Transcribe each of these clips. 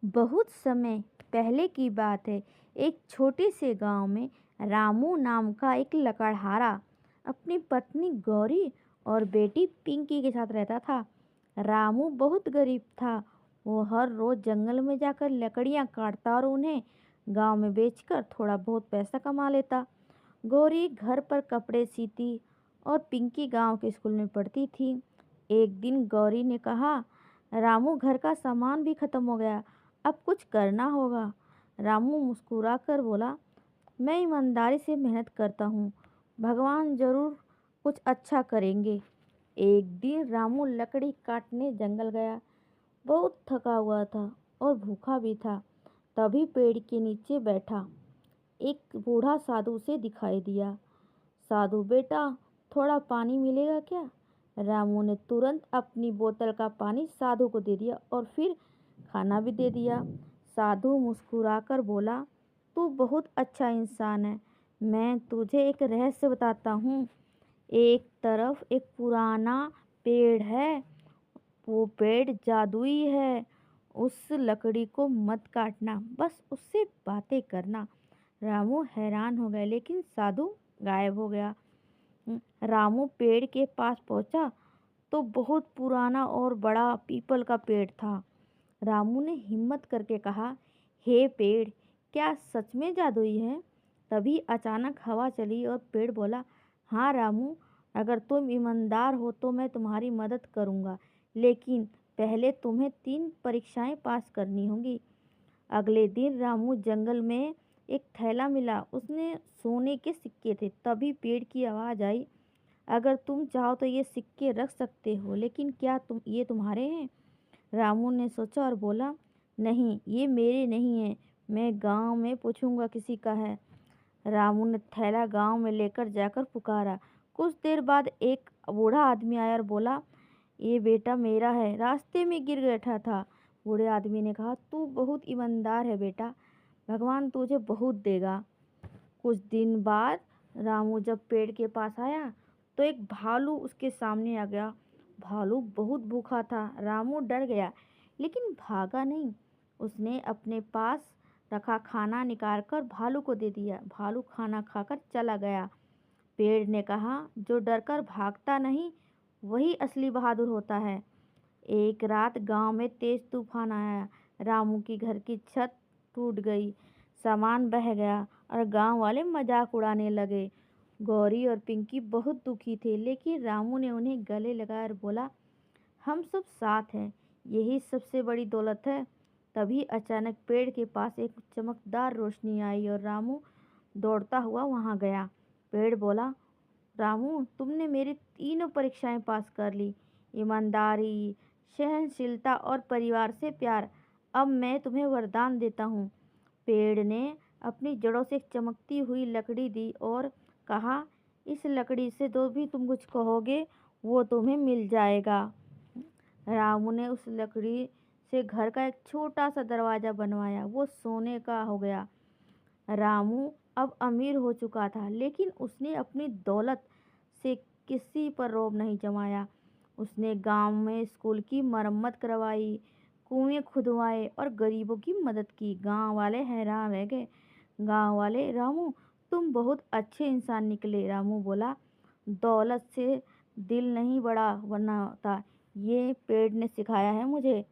बहुत समय पहले की बात है। एक छोटे से गांव में रामू नाम का एक लकड़हारा अपनी पत्नी गौरी और बेटी पिंकी के साथ रहता था। रामू बहुत गरीब था। वो हर रोज जंगल में जाकर लकड़ियां काटता और उन्हें गांव में बेचकर थोड़ा बहुत पैसा कमा लेता। गौरी घर पर कपड़े सीती और पिंकी गांव के स्कूल में पढ़ती थी। एक दिन गौरी ने कहा, रामू घर का सामान भी खत्म हो गया, अब कुछ करना होगा। रामू मुस्कुराकर बोला, मैं ईमानदारी से मेहनत करता हूँ, भगवान जरूर कुछ अच्छा करेंगे। एक दिन रामू लकड़ी काटने जंगल गया। बहुत थका हुआ था और भूखा भी था। तभी पेड़ के नीचे बैठा एक बूढ़ा साधु से दिखाई दिया। साधु बेटा, थोड़ा पानी मिलेगा क्या? रामू ने तुरंत अपनी बोतल का पानी साधु को दे दिया और फिर खाना भी दे दिया। साधु मुस्कुराकर बोला, तू बहुत अच्छा इंसान है। मैं तुझे एक रहस्य बताता हूँ। एक तरफ एक पुराना पेड़ है। वो पेड़ जादुई है। उस लकड़ी को मत काटना, बस उससे बातें करना। रामू हैरान हो गया, लेकिन साधु गायब हो गया। रामू पेड़ के पास पहुंचा तो बहुत पुराना और बड़ा पीपल का पेड़ था। रामू ने हिम्मत करके कहा, हे पेड़, क्या सच में जादुई है? तभी अचानक हवा चली और पेड़ बोला, हाँ रामू, अगर तुम ईमानदार हो तो मैं तुम्हारी मदद करूँगा, लेकिन पहले तुम्हें 3 परीक्षाएं पास करनी होंगी। अगले दिन रामू जंगल में एक थैला मिला। उसने सोने के सिक्के थे। तभी पेड़ की आवाज़ आई, अगर तुम चाहो तो ये सिक्के रख सकते हो, लेकिन क्या ये तुम्हारे हैं? रामू ने सोचा और बोला, नहीं, ये मेरे नहीं हैं, मैं गांव में पूछूंगा किसी का है। रामू ने थैला गांव में लेकर जाकर पुकारा। कुछ देर बाद एक बूढ़ा आदमी आया और बोला, ये बेटा मेरा है, रास्ते में गिर बैठा था। बूढ़े आदमी ने कहा, तू बहुत ईमानदार है बेटा, भगवान तुझे बहुत देगा। कुछ दिन बाद रामू जब पेड़ के पास आया तो एक भालू उसके सामने आ गया। भालू बहुत भूखा था। रामू डर गया, लेकिन भागा नहीं। उसने अपने पास रखा खाना निकालकर भालू को दे दिया। भालू खाना खाकर चला गया। पेड़ ने कहा, जो डरकर भागता नहीं वही असली बहादुर होता है। एक रात गांव में तेज तूफान आया। रामू की घर की छत टूट गई, सामान बह गया और गांव वाले मजाक उड़ाने लगे। गौरी और पिंकी बहुत दुखी थे, लेकिन रामू ने उन्हें गले लगाया और बोला, हम सब साथ हैं, यही सबसे बड़ी दौलत है। तभी अचानक पेड़ के पास एक चमकदार रोशनी आई और रामू दौड़ता हुआ वहां गया। पेड़ बोला, रामू, तुमने मेरी तीनों परीक्षाएं पास कर ली, ईमानदारी, सहनशीलता और परिवार से प्यार। अब मैं तुम्हें वरदान देता हूँ। पेड़ ने अपनी जड़ों से एक चमकती हुई लकड़ी दी और कहा, इस लकड़ी से जो भी तुम कुछ कहोगे वो तुम्हें मिल जाएगा। रामू ने उस लकड़ी से घर का एक छोटा सा दरवाजा बनवाया। वो सोने का हो गया। रामू अब अमीर हो चुका था, लेकिन उसने अपनी दौलत से किसी पर रौब नहीं जमाया। उसने गांव में स्कूल की मरम्मत करवाई, कुएं खुदवाए और गरीबों की मदद की। गांव वाले हैरान रह गए। गांव वाले, रामू, तुम बहुत अच्छे इंसान निकले। रामू बोला, दौलत से दिल नहीं बड़ा बनना होता, ये पेड़ ने सिखाया है मुझे।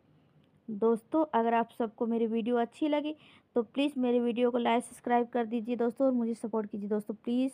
दोस्तों, अगर आप सबको मेरी वीडियो अच्छी लगी तो प्लीज़ मेरे वीडियो को लाइक सब्सक्राइब कर दीजिए दोस्तों, और मुझे सपोर्ट कीजिए दोस्तों, प्लीज़।